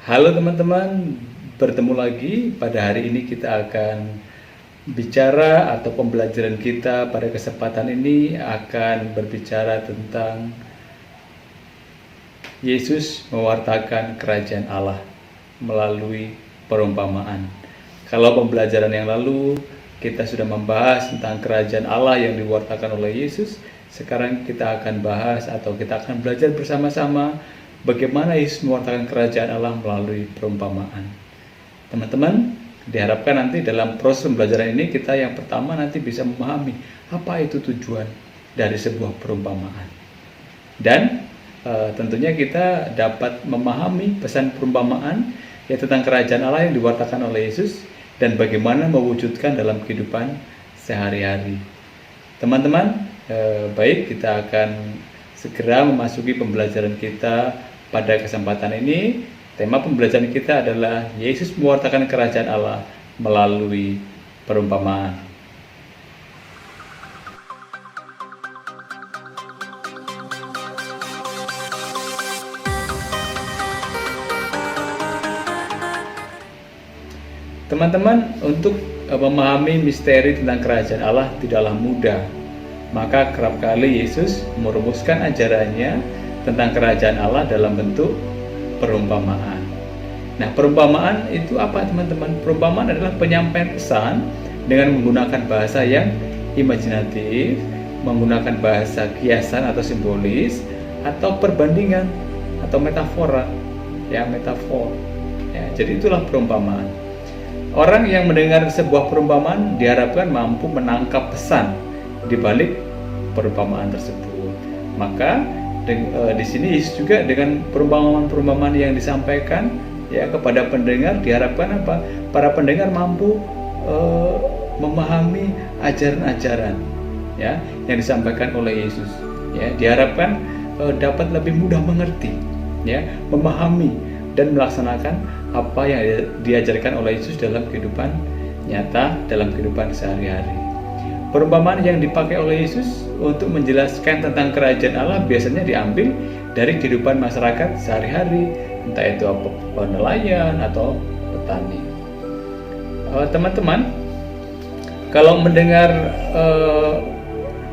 Halo teman-teman, bertemu lagi. Pada hari ini kita akan bicara atau pembelajaran kita pada kesempatan ini akan berbicara tentang Yesus mewartakan kerajaan Allah melalui perumpamaan. Kalau pembelajaran yang lalu kita sudah membahas tentang kerajaan Allah yang diwartakan oleh Yesus, sekarang kita akan bahas atau kita akan belajar bersama-sama bagaimana Yesus mewartakan kerajaan Allah melalui perumpamaan. Teman-teman, diharapkan nanti dalam proses pembelajaran ini kita yang pertama nanti bisa memahami apa itu tujuan dari sebuah perumpamaan. Dan tentunya kita dapat memahami pesan perumpamaan ya tentang kerajaan Allah yang diwartakan oleh Yesus dan bagaimana mewujudkan dalam kehidupan sehari-hari. Teman-teman, baik, kita akan segera memasuki pembelajaran kita pada kesempatan ini. Tema pembelajaran kita adalah Yesus mewartakan kerajaan Allah melalui perumpamaan. Teman-teman, untuk memahami misteri tentang kerajaan Allah tidaklah mudah. Maka kerap kali Yesus merumuskan ajarannya tentang kerajaan Allah dalam bentuk perumpamaan. Nah, perumpamaan itu apa, teman-teman? Perumpamaan adalah penyampaian pesan dengan menggunakan bahasa yang imajinatif, menggunakan bahasa kiasan atau simbolis, atau perbandingan atau metafora. Ya, metafor. Ya, jadi itulah perumpamaan. Orang yang mendengar sebuah perumpamaan diharapkan mampu menangkap pesan di balik perumpamaan tersebut. Maka di sini Yesus juga dengan perumpamaan-perumpamaan yang disampaikan ya kepada pendengar diharapkan apa? Para pendengar mampu memahami ajaran-ajaran ya yang disampaikan oleh Yesus. Ya, diharapkan dapat lebih mudah mengerti, ya, memahami dan melaksanakan apa yang diajarkan oleh Yesus dalam kehidupan nyata, dalam kehidupan sehari-hari. Perumpamaan yang dipakai oleh Yesus untuk menjelaskan tentang kerajaan Allah biasanya diambil dari kehidupan masyarakat sehari-hari, entah itu apa, nelayan atau petani. Teman-teman, kalau mendengar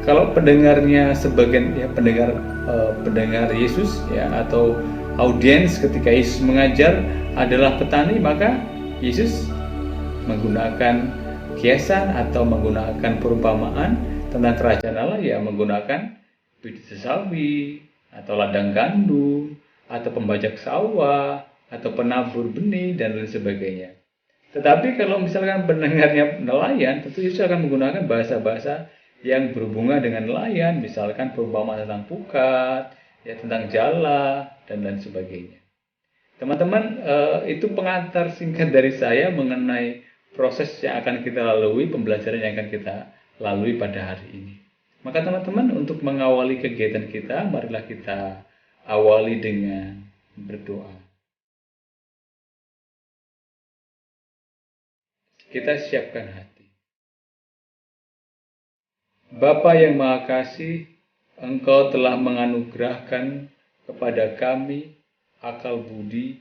kalau pendengarnya sebagian ya pendengar Yesus ya atau audiens ketika Yesus mengajar adalah petani, maka Yesus menggunakan kiasan atau menggunakan perumpamaan tentang kerajaan Allah ya menggunakan biji sawi atau ladang gandum atau pembajak sawah atau penabur benih dan lain sebagainya. Tetapi kalau misalkan pendengarnya nelayan, tentu Yesus akan menggunakan bahasa-bahasa yang berhubungan dengan nelayan, misalkan perumpamaan tentang pukat, ya tentang jala dan lain sebagainya. Teman-teman, itu pengantar singkat dari saya mengenai proses yang akan kita lalui, pembelajaran yang akan kita lalui pada hari ini. Maka teman-teman, untuk mengawali kegiatan kita, marilah kita awali dengan berdoa. Kita siapkan hati. Bapa yang Maha Kasih, Engkau telah menganugerahkan kepada kami akal budi,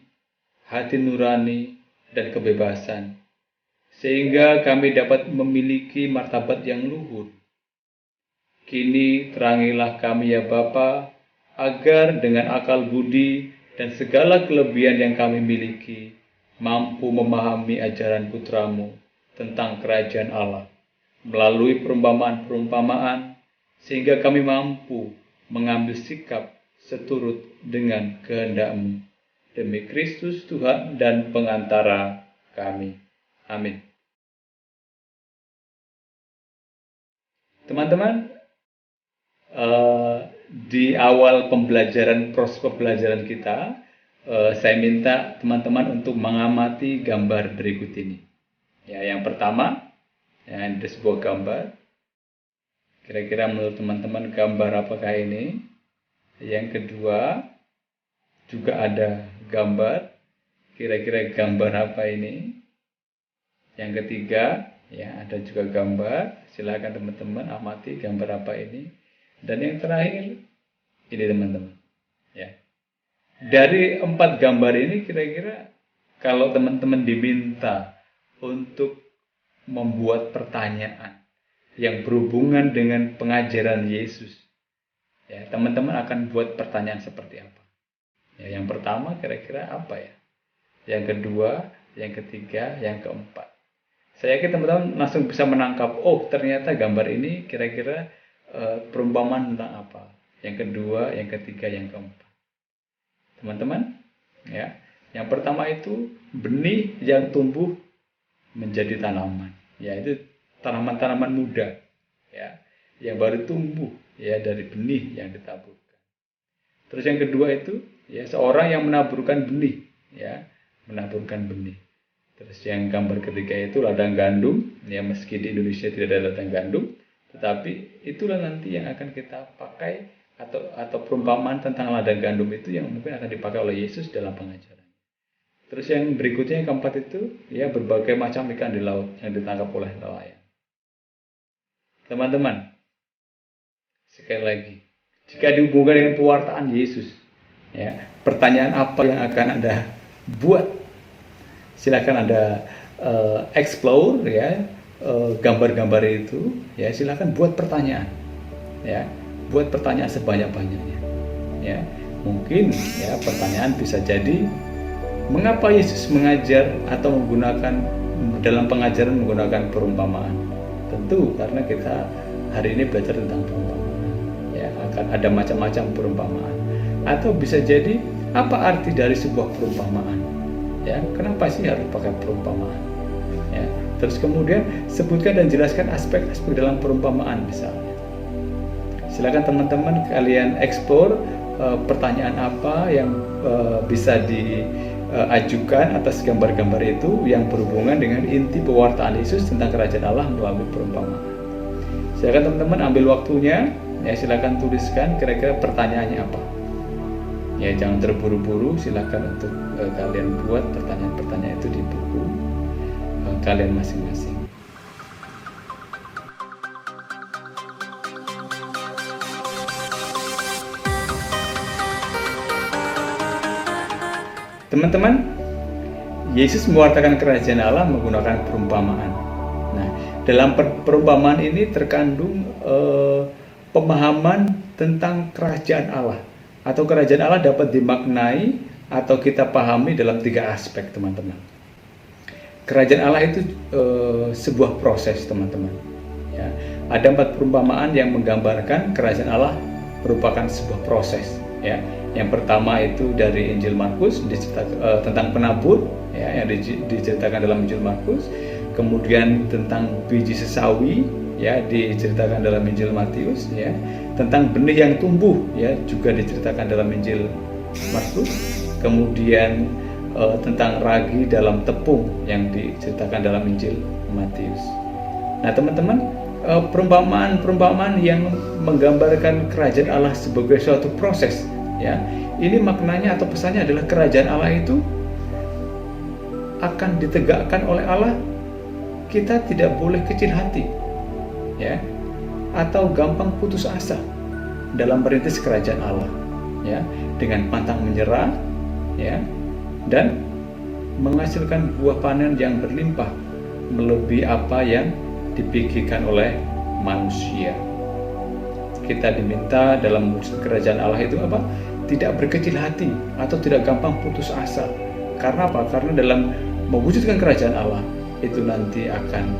hati nurani, dan kebebasan, sehingga kami dapat memiliki martabat yang luhur. Kini terangilah kami ya Bapa, agar dengan akal budi dan segala kelebihan yang kami miliki, mampu memahami ajaran putramu tentang kerajaan Allah, melalui perumpamaan-perumpamaan, sehingga kami mampu mengambil sikap seturut dengan kehendak-Mu. Demi Kristus Tuhan dan pengantara kami. Amin. Teman-teman, di awal proses pembelajaran kita, saya minta teman-teman untuk mengamati gambar berikut ini. Ya, yang pertama, ya, ada sebuah gambar. Kira-kira menurut teman-teman gambar apakah ini? Yang kedua, juga ada gambar. Kira-kira gambar apa ini? Yang ketiga, ya ada juga gambar. Silakan teman-teman amati gambar apa ini. Dan yang terakhir, ini teman-teman. Ya. Dari 4 gambar ini kira-kira kalau teman-teman diminta untuk membuat pertanyaan yang berhubungan dengan pengajaran Yesus, ya, teman-teman akan buat pertanyaan seperti apa? Ya, yang pertama kira-kira apa ya? Yang kedua, yang ketiga, yang keempat. Saya yakin teman-teman langsung bisa menangkap, oh ternyata gambar ini kira-kira perumpamaan tentang apa? Yang kedua, yang ketiga, yang keempat. Teman-teman, ya, yang pertama itu benih yang tumbuh menjadi tanaman, yaitu tanaman-tanaman muda, ya, yang baru tumbuh, ya, dari benih yang ditaburkan. Terus yang kedua itu, ya, seorang yang menaburkan benih, ya, menaburkan benih. Terus yang gambar ketiga itu ladang gandum, ya, meski di Indonesia tidak ada ladang gandum, tetapi itulah nanti yang akan kita pakai atau perumpamaan tentang ladang gandum itu yang mungkin akan dipakai oleh Yesus dalam pengajaran. Terus yang berikutnya yang keempat itu, ya, berbagai macam ikan di laut yang ditangkap oleh nelayan. Teman-teman, sekali lagi, jika dihubungkan dengan pewartaan Yesus, ya, pertanyaan apa yang akan Anda buat? Silakan Anda explore, ya, gambar-gambar itu, ya, silakan buat pertanyaan, ya, buat pertanyaan sebanyak-banyaknya, ya. Mungkin, ya, pertanyaan bisa jadi, mengapa Yesus mengajar atau menggunakan dalam pengajaran menggunakan perumpamaan? Tentu karena kita hari ini belajar tentang perumpamaan, ya, akan ada macam-macam perumpamaan. Atau bisa jadi, apa arti dari sebuah perumpamaan? Ya, kenapa sih harus pakai perumpamaan? Ya, terus kemudian sebutkan dan jelaskan aspek-aspek dalam perumpamaan misalnya. Silakan teman-teman kalian explore pertanyaan apa yang bisa diajukan atas gambar-gambar itu yang berhubungan dengan inti pewartaan Yesus tentang kerajaan Allah melalui perumpamaan. Silakan teman-teman ambil waktunya, ya, silakan tuliskan kira-kira pertanyaannya apa. Ya, jangan terburu-buru, silakan untuk kalian buat pertanyaan-pertanyaan itu di buku kalian masing-masing. Teman-teman, Yesus mewartakan kerajaan Allah menggunakan perumpamaan. Nah, dalam perumpamaan ini terkandung pemahaman tentang kerajaan Allah, atau kerajaan Allah dapat dimaknai atau kita pahami dalam 3 aspek, teman-teman. Kerajaan Allah itu sebuah proses, teman-teman. Ya, ada 4 perumpamaan yang menggambarkan kerajaan Allah merupakan sebuah proses. Ya, yang pertama itu dari Injil Markus tentang penabur, ya, yang diceritakan dalam Injil Markus. Kemudian tentang biji sesawi, ya, diceritakan dalam Injil Matius, ya. Tentang benih yang tumbuh, ya, juga diceritakan dalam Injil Markus. Kemudian tentang ragi dalam tepung yang diceritakan dalam Injil Matius. Nah, teman-teman, perumpamaan-perumpamaan yang menggambarkan kerajaan Allah sebagai suatu proses, ya, ini maknanya atau pesannya adalah kerajaan Allah itu akan ditegakkan oleh Allah. Kita tidak boleh kecil hati, ya, atau gampang putus asa dalam merintis kerajaan Allah, ya, dengan pantang menyerah, ya, dan menghasilkan buah panen yang berlimpah melebihi apa yang dipikirkan oleh manusia. Kita diminta dalam mewujudkan kerajaan Allah itu apa? Tidak berkecil hati atau tidak gampang putus asa. Karena apa? Karena dalam mewujudkan kerajaan Allah itu nanti akan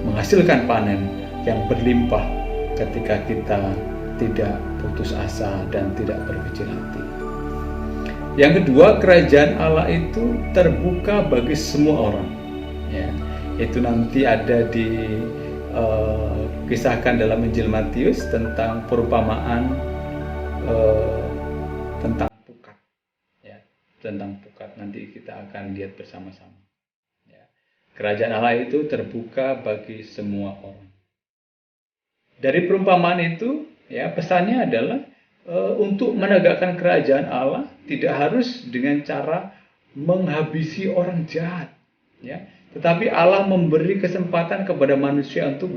menghasilkan panen yang berlimpah ketika kita tidak putus asa dan tidak berkecil hati. Yang kedua, kerajaan Allah itu terbuka bagi semua orang, ya. Itu nanti ada kisahkan dalam Injil Matius tentang perumpamaan tentang pukat, ya, tentang pukat. Nanti kita akan lihat bersama-sama, ya. Kerajaan Allah itu terbuka bagi semua orang. Dari perumpamaan itu, ya, pesannya adalah untuk menegakkan kerajaan Allah tidak harus dengan cara menghabisi orang jahat, ya, tetapi Allah memberi kesempatan kepada manusia untuk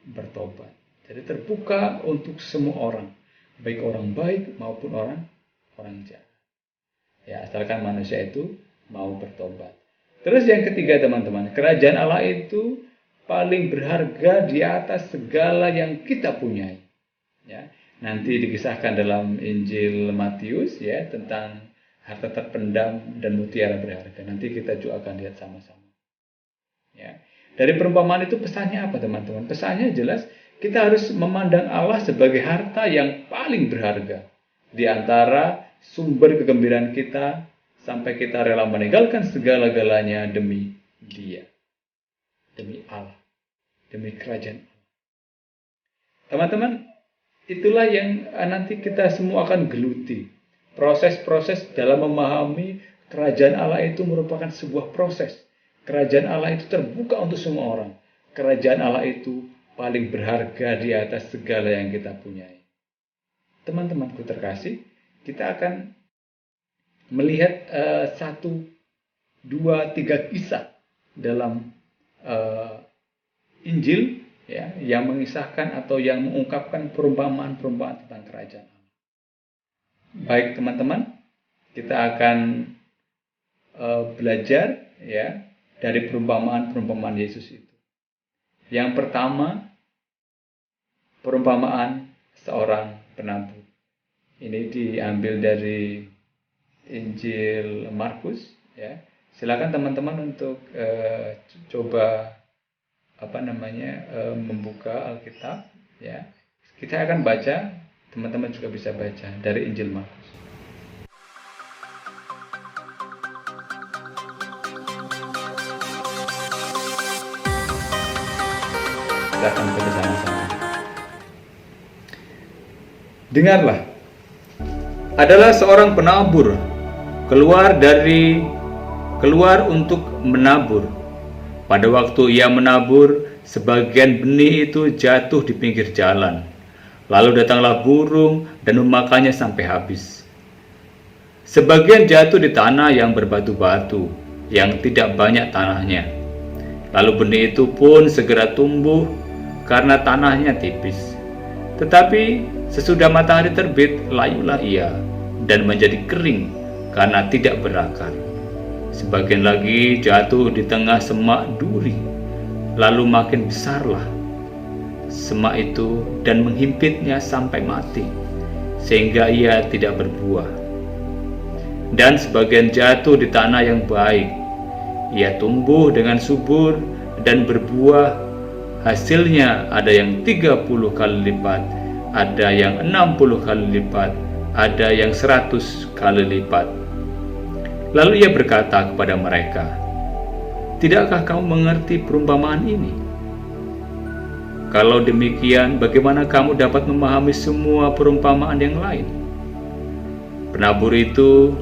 bertobat. Jadi terbuka untuk semua orang, baik orang baik maupun orang jahat. Ya, asalkan manusia itu mau bertobat. Terus yang ketiga teman-teman, kerajaan Allah itu paling berharga di atas segala yang kita punyai. Ya, nanti dikisahkan dalam Injil Matius ya tentang harta terpendam dan mutiara berharga. Nanti kita juga akan lihat sama-sama. Ya. Dari perumpamaan itu pesannya apa teman-teman? Pesannya jelas kita harus memandang Allah sebagai harta yang paling berharga di antara sumber kegembiraan kita sampai kita rela meninggalkan segala-galanya demi Dia, demi Allah, demi kerajaan. Teman-teman, itulah yang nanti kita semua akan geluti. Proses-proses dalam memahami kerajaan Allah itu merupakan sebuah proses. Kerajaan Allah itu terbuka untuk semua orang. Kerajaan Allah itu paling berharga di atas segala yang kita punyai. Teman-temanku terkasih, kita akan melihat 1, 2, 3 kisah dalam Injil ya, yang mengisahkan atau yang mengungkapkan perumpamaan-perumpamaan tentang kerajaan Allah. Baik teman-teman, kita akan belajar ya dari perumpamaan-perumpamaan Yesus itu. Yang pertama, perumpamaan seorang penabur. Ini diambil dari Injil Markus ya. Silakan teman-teman untuk coba membuka Alkitab ya. Kita akan baca, teman-teman juga bisa baca dari Injil Markus. Silakan baca sama-sama. Dengarlah. Adalah seorang penabur keluar untuk menabur. Pada waktu ia menabur, sebagian benih itu jatuh di pinggir jalan. Lalu datanglah burung dan memakannya sampai habis. Sebagian jatuh di tanah yang berbatu-batu, yang tidak banyak tanahnya. Lalu benih itu pun segera tumbuh karena tanahnya tipis. Tetapi sesudah matahari terbit, layulah ia dan menjadi kering karena tidak berakar. Sebagian lagi jatuh di tengah semak duri, lalu makin besarlah semak itu dan menghimpitnya sampai mati, sehingga ia tidak berbuah. Dan sebagian jatuh di tanah yang baik, ia tumbuh dengan subur dan berbuah. Hasilnya ada yang 30 kali lipat, ada yang 60 kali lipat, ada yang 100 kali lipat. Lalu ia berkata kepada mereka, "Tidakkah kamu mengerti perumpamaan ini? Kalau demikian, bagaimana kamu dapat memahami semua perumpamaan yang lain?" Penabur itu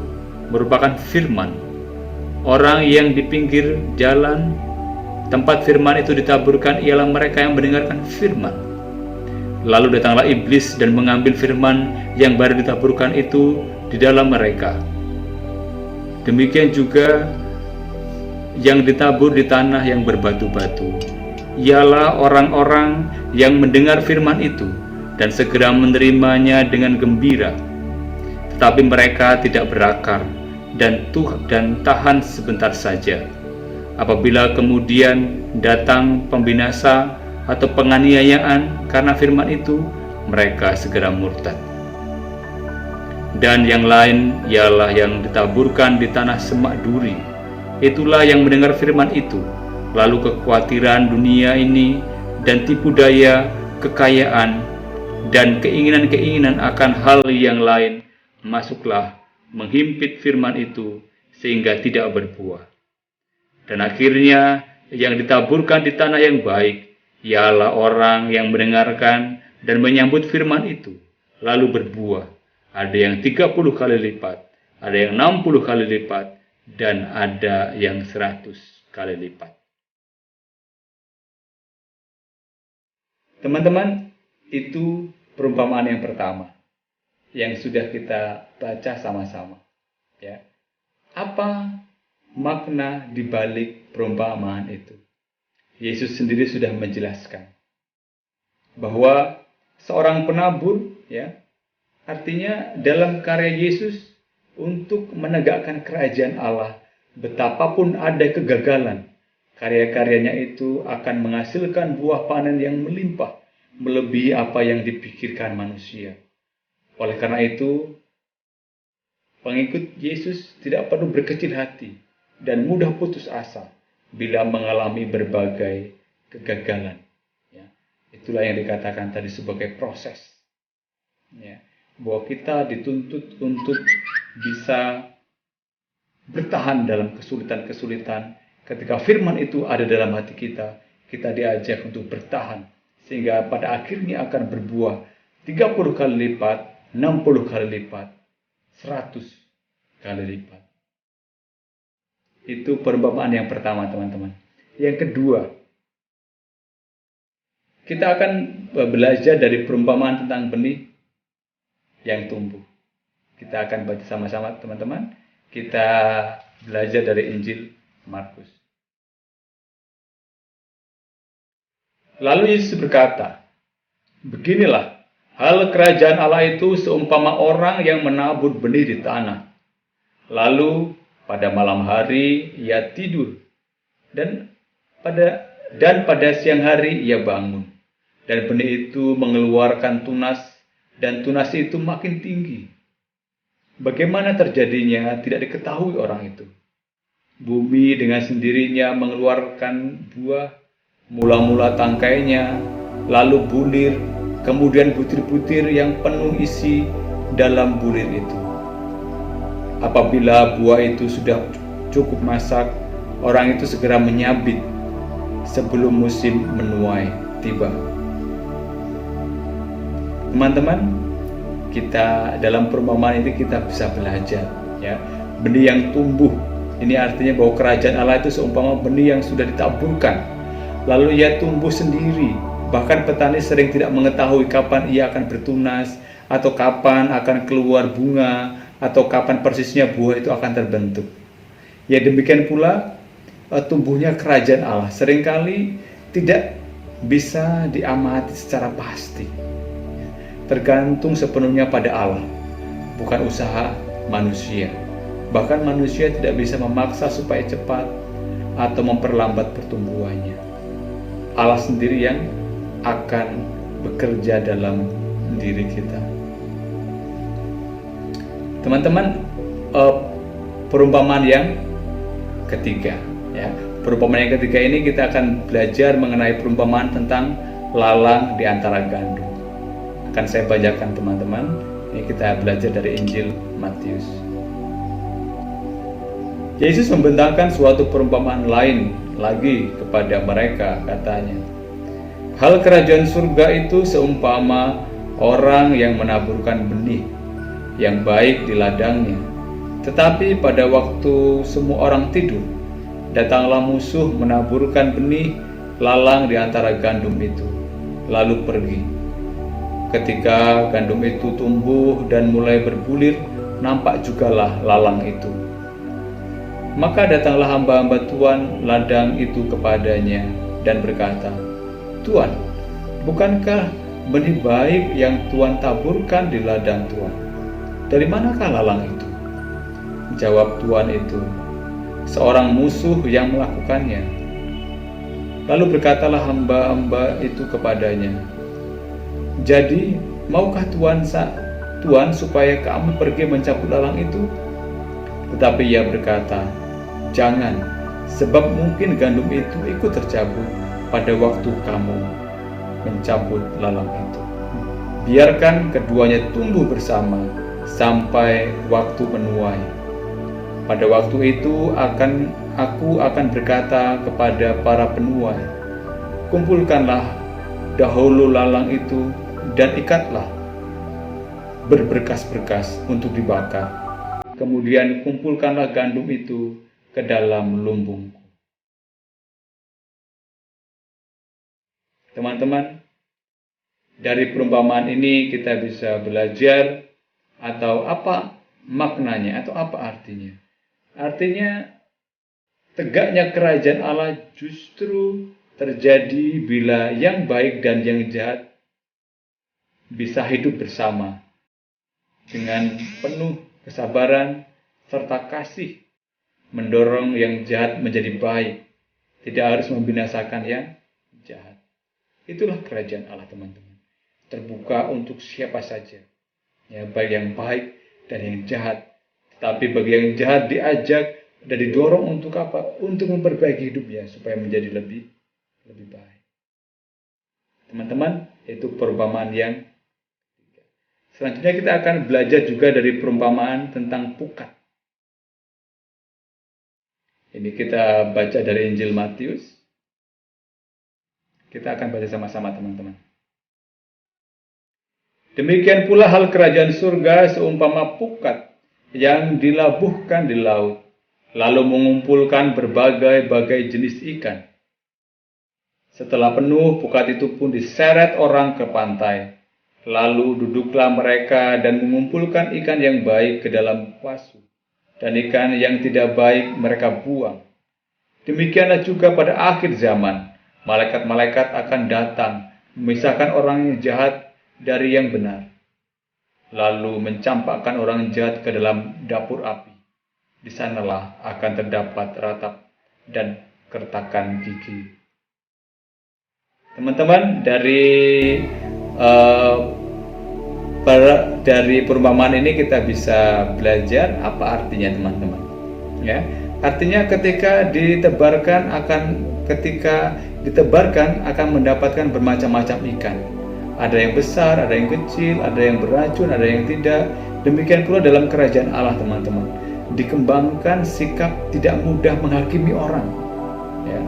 merupakan firman, orang yang di pinggir jalan. Tempat firman itu ditaburkan ialah mereka yang mendengarkan firman. Lalu datanglah iblis dan mengambil firman yang baru ditaburkan itu di dalam mereka. Demikian juga yang ditabur di tanah yang berbatu-batu, ialah orang-orang yang mendengar firman itu dan segera menerimanya dengan gembira. Tetapi mereka tidak berakar dan tahan sebentar saja. Apabila kemudian datang pembinasa atau penganiayaan karena firman itu, mereka segera murtad. Dan yang lain ialah yang ditaburkan di tanah semak duri. Itulah yang mendengar firman itu, lalu kekhawatiran dunia ini dan tipu daya, kekayaan, dan keinginan-keinginan akan hal yang lain masuklah menghimpit firman itu sehingga tidak berbuah. Dan akhirnya yang ditaburkan di tanah yang baik ialah orang yang mendengarkan dan menyambut firman itu, lalu berbuah. Ada yang 30 kali lipat, ada yang 60 kali lipat, dan ada yang 100 kali lipat. Teman-teman, itu perumpamaan yang pertama yang sudah kita baca sama-sama. Ya. Apa makna di balik perumpamaan itu? Yesus sendiri sudah menjelaskan bahwa seorang penabur, ya, artinya dalam karya Yesus untuk menegakkan kerajaan Allah Betapapun ada kegagalan, karya-karyanya itu akan menghasilkan buah panen yang melimpah, melebihi apa yang dipikirkan manusia. Oleh karena itu, pengikut Yesus tidak perlu berkecil hati dan mudah putus asa bila mengalami berbagai kegagalan. Ya, itulah yang dikatakan tadi sebagai proses. Ya, bahwa kita dituntut untuk bisa bertahan dalam kesulitan-kesulitan. Ketika firman itu ada dalam hati kita, kita diajak untuk bertahan. Sehingga pada akhirnya akan berbuah 30 kali lipat, 60 kali lipat, 100 kali lipat. Itu perumpamaan yang pertama, teman-teman. Yang kedua, kita akan belajar dari perumpamaan tentang benih yang tumbuh. Kita akan baca sama-sama, teman-teman. Kita belajar dari Injil Markus. Lalu Yesus berkata, "Beginilah hal kerajaan Allah itu seumpama orang yang menabur benih di tanah. Lalu pada malam hari ia tidur, dan pada siang hari ia bangun. Dan benih itu mengeluarkan tunas, dan tunas itu makin tinggi. Bagaimana terjadinya tidak diketahui orang itu. Bumi dengan sendirinya mengeluarkan buah, mula-mula tangkainya, lalu bulir, kemudian butir-butir yang penuh isi dalam bulir itu. Apabila buah itu sudah cukup masak, orang itu segera menyabit sebelum musim menuai tiba." Teman-teman, kita dalam perumpamaan ini kita bisa belajar, ya, benih yang tumbuh. Ini artinya bahwa kerajaan Allah itu seumpama benih yang sudah ditaburkan, lalu ia tumbuh sendiri. Bahkan petani sering tidak mengetahui kapan ia akan bertunas, atau kapan akan keluar bunga, atau kapan persisnya buah itu akan terbentuk. Ya, demikian pula tumbuhnya kerajaan Allah seringkali tidak bisa diamati secara pasti. Tergantung sepenuhnya pada Allah, bukan usaha manusia. Bahkan manusia tidak bisa memaksa supaya cepat atau memperlambat pertumbuhannya. Allah sendiri yang akan bekerja dalam diri kita. Teman-teman, perumpamaan yang ketiga, ya. Perumpamaan yang ketiga ini kita akan belajar mengenai perumpamaan tentang lalang di antara gandum. Akan saya bacakan, teman-teman. Ini kita belajar dari Injil Matius. Yesus membentangkan suatu perumpamaan lain lagi kepada mereka, katanya, "Hal kerajaan surga itu seumpama orang yang menaburkan benih yang baik di ladangnya. Tetapi pada waktu semua orang tidur, datanglah musuh menaburkan benih lalang di antara gandum itu, lalu pergi. Ketika gandum itu tumbuh dan mulai berbulir, nampak jugalah lalang itu. Maka datanglah hamba-hamba Tuan ladang itu kepadanya dan berkata, 'Tuan, bukankah benih baik yang Tuan taburkan di ladang Tuan? Dari manakah lalang itu?' Jawab Tuan itu, 'Seorang musuh yang melakukannya.' Lalu berkatalah hamba-hamba itu kepadanya, 'Jadi, maukah Tuan supaya kami pergi mencabut lalang itu?' Tetapi ia berkata, 'Jangan, sebab mungkin gandum itu ikut tercabut pada waktu kamu mencabut lalang itu. Biarkan keduanya tumbuh bersama sampai waktu menuai. Pada waktu itu aku akan berkata kepada para penuai, kumpulkanlah dahulu lalang itu dan ikatlah berberkas-berkas untuk dibakar. Kemudian kumpulkanlah gandum itu ke dalam lumbungku.'" Teman-teman, dari perumpamaan ini kita bisa belajar atau apa maknanya atau apa artinya. Artinya tegaknya kerajaan Allah justru terjadi bila yang baik dan yang jahat bisa hidup bersama dengan penuh kesabaran serta kasih mendorong yang jahat menjadi baik, tidak harus membinasakan yang jahat. Itulah kerajaan Allah, teman-teman. Terbuka untuk siapa saja, ya, baik yang baik dan yang jahat. Tapi bagi yang jahat diajak dan didorong untuk apa? Untuk memperbaiki hidupnya supaya menjadi lebih baik. Teman-teman, itu perumpamaan yang ketiga. Selanjutnya kita akan belajar juga dari perumpamaan tentang pukat. Ini kita baca dari Injil Matius. Kita akan baca sama-sama, teman-teman. Demikian pula hal kerajaan surga seumpama pukat yang dilabuhkan di laut, lalu mengumpulkan berbagai-bagai jenis ikan. Setelah penuh, pukat itu pun diseret orang ke pantai. Lalu duduklah mereka dan mengumpulkan ikan yang baik ke dalam pasu, dan ikan yang tidak baik mereka buang. Demikianlah juga pada akhir zaman, malaikat-malaikat akan datang, memisahkan orang yang jahat dari yang benar, lalu mencampakkan orang jahat ke dalam dapur api. Di sanalah akan terdapat ratap dan kertakan gigi. Teman-teman, dari perumpamaan ini kita bisa belajar apa artinya, teman-teman. Ya, artinya ketika ditebarkan akan mendapatkan bermacam-macam ikan. Ada yang besar, ada yang kecil, ada yang beracun, ada yang tidak. Demikian pula dalam kerajaan Allah, teman-teman. Dikembangkan sikap tidak mudah menghakimi orang, ya,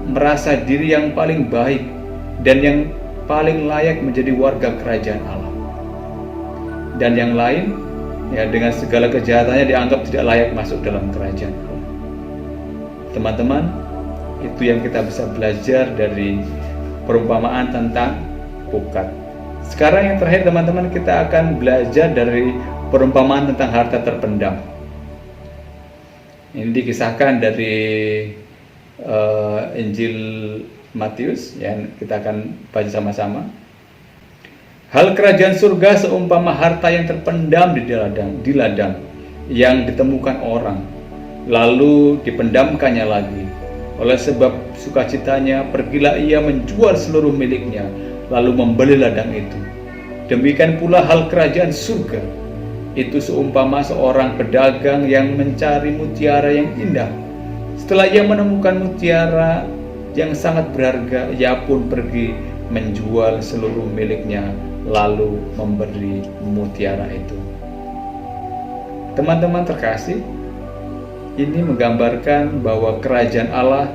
merasa diri yang paling baik dan yang paling layak menjadi warga kerajaan Allah. Dan yang lain, ya, dengan segala kejahatannya dianggap tidak layak masuk dalam kerajaan Allah. Teman-teman, itu yang kita bisa belajar dari perumpamaan tentang pukat. Sekarang yang terakhir, teman-teman, kita akan belajar dari perumpamaan tentang harta terpendam. Ini dikisahkan dari Injil Matius, ya, kita akan baca sama-sama. Hal kerajaan surga seumpama harta yang terpendam di ladang yang ditemukan orang, lalu dipendamkannya lagi. Oleh sebab sukacitanya, pergilah ia menjual seluruh miliknya, lalu membeli ladang itu. Demikian pula hal kerajaan surga. Itu seumpama seorang pedagang yang mencari mutiara yang indah. Setelah ia menemukan mutiara yang sangat berharga, ia pun pergi menjual seluruh miliknya, lalu memberi mutiara itu. Teman-teman terkasih, ini menggambarkan bahwa kerajaan Allah,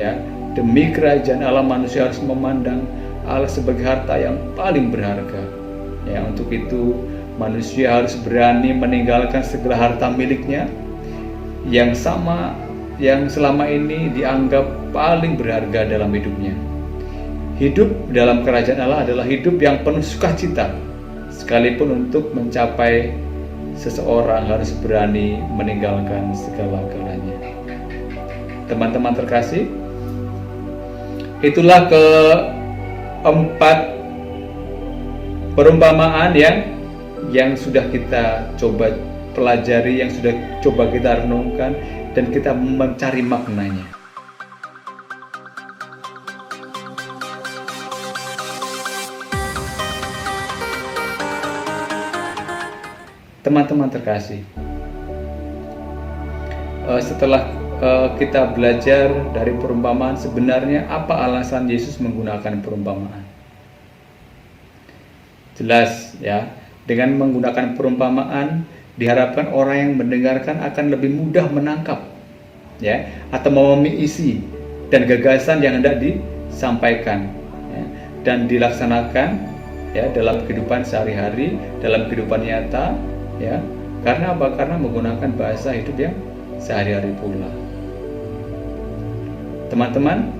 ya, demi kerajaan Allah manusia harus memandang Allah sebagai harta yang paling berharga. Ya, untuk itu manusia harus berani meninggalkan segala harta miliknya yang selama ini dianggap paling berharga dalam hidupnya. Hidup dalam kerajaan Allah adalah hidup yang penuh sukacita. Sekalipun untuk mencapai, seseorang harus berani meninggalkan segala-galanya. Teman-teman terkasih, itulah keempat perumpamaan yang sudah kita coba pelajari, yang sudah coba kita renungkan, dan kita mencari maknanya. Teman-teman terkasih, setelah kita belajar dari perumpamaan, sebenarnya apa alasan Yesus menggunakan perumpamaan? Jelas, ya, dengan menggunakan perumpamaan diharapkan orang yang mendengarkan akan lebih mudah menangkap, ya, atau memahami isi dan gagasan yang hendak disampaikan, ya, dan dilaksanakan, ya, dalam kehidupan sehari-hari, dalam kehidupan nyata, ya. Karena apa? Karena menggunakan bahasa hidup yang sehari-hari pula. Teman-teman,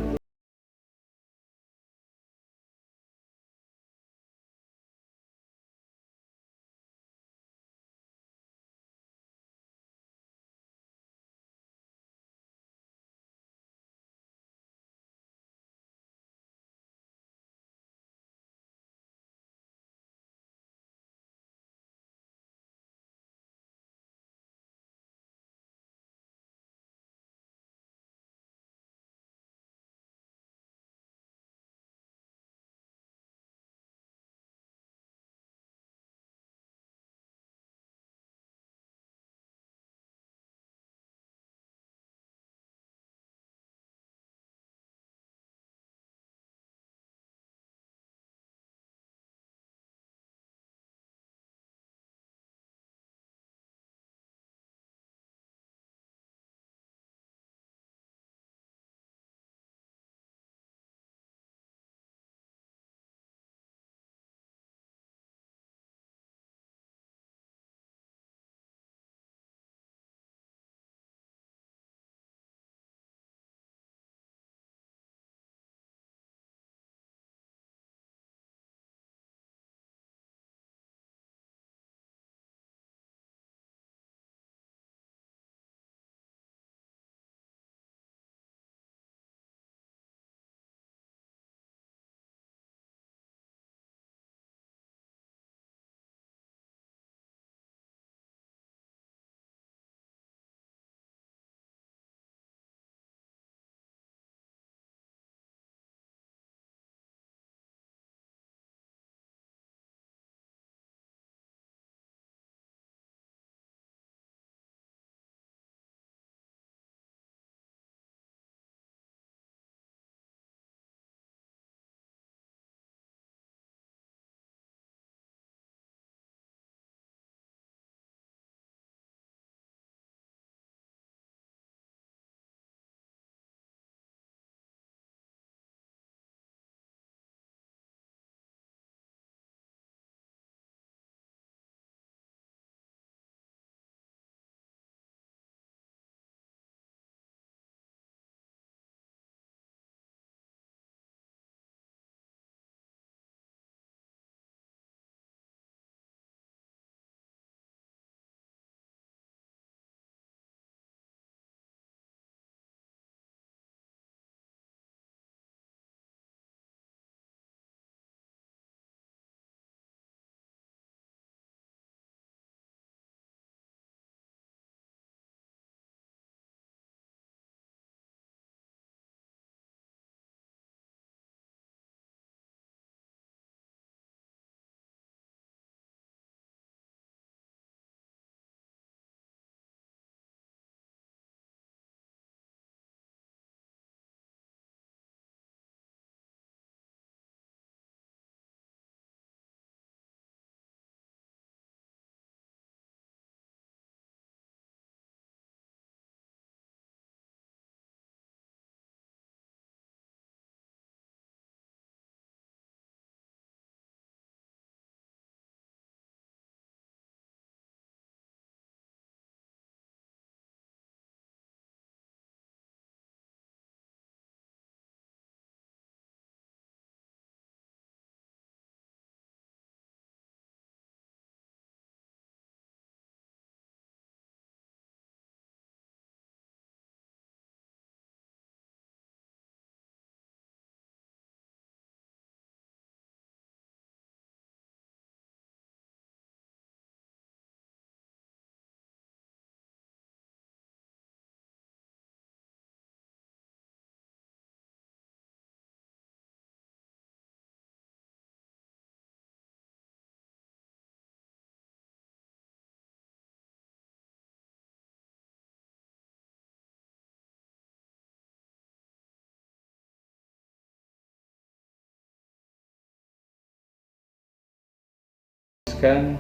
meneruskan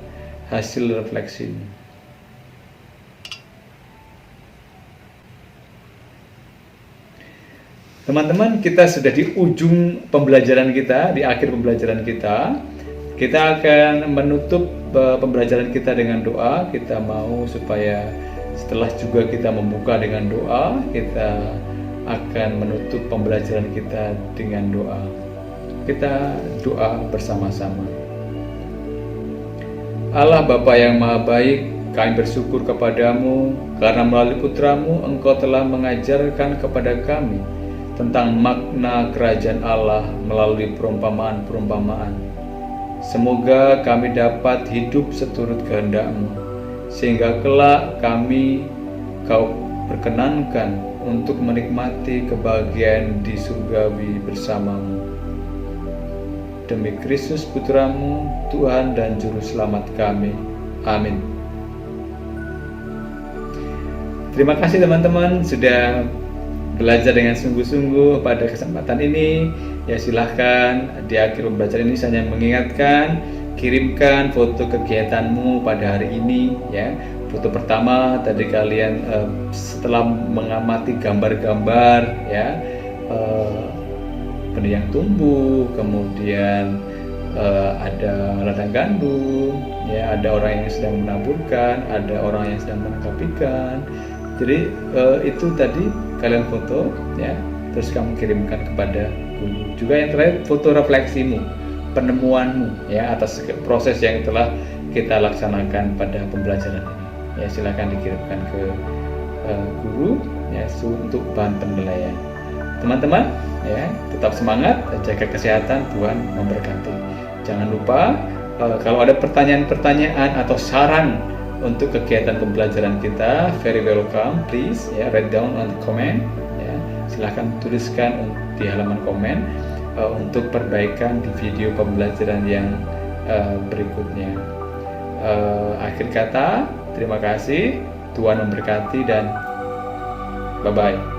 hasil refleksimu. Teman-teman, kita sudah di ujung pembelajaran kita, di akhir pembelajaran kita. Kita akan menutup pembelajaran kita dengan doa. Kita mau supaya setelah juga kita membuka dengan doa, kita akan menutup pembelajaran kita dengan doa. Kita doa bersama-sama. Allah Bapa yang Maha Baik, kami bersyukur kepadamu karena melalui putramu Engkau telah mengajarkan kepada kami tentang makna kerajaan Allah melalui perumpamaan-perumpamaan. Semoga kami dapat hidup seturut kehendak-Mu, sehingga kelak Kau perkenankan untuk menikmati kebahagiaan di surgawi bersama-Mu. Demi Kristus Putra-Mu, Tuhan dan Juru Selamat kami. Amin. Terima kasih teman-teman sudah belajar dengan sungguh-sungguh pada kesempatan ini. Ya, silahkan di akhir pembelajaran ini saya mengingatkan, kirimkan foto kegiatanmu pada hari ini ya. Foto pertama tadi kalian setelah mengamati gambar-gambar ya, benih yang tumbuh, kemudian ada ladang gandum ya, ada orang yang sedang menaburkan, ada orang yang sedang menangkap ikan. Jadi itu tadi kalian foto ya, terus kamu kirimkan kepada guru. Juga yang terakhir, foto refleksimu, penemuanmu ya atas proses yang telah kita laksanakan pada pembelajaran ini. Ya, silakan dikirimkan ke guru ya untuk bahan penilaian. Teman-teman ya, tetap semangat, jaga kesehatan, Tuhan memberkati. Jangan lupa kalau ada pertanyaan-pertanyaan atau saran untuk kegiatan pembelajaran kita, very welcome, please ya, write down on the comment ya. Silahkan tuliskan di halaman komen untuk perbaikan di video pembelajaran yang berikutnya. Akhir kata, terima kasih, Tuhan memberkati dan bye-bye.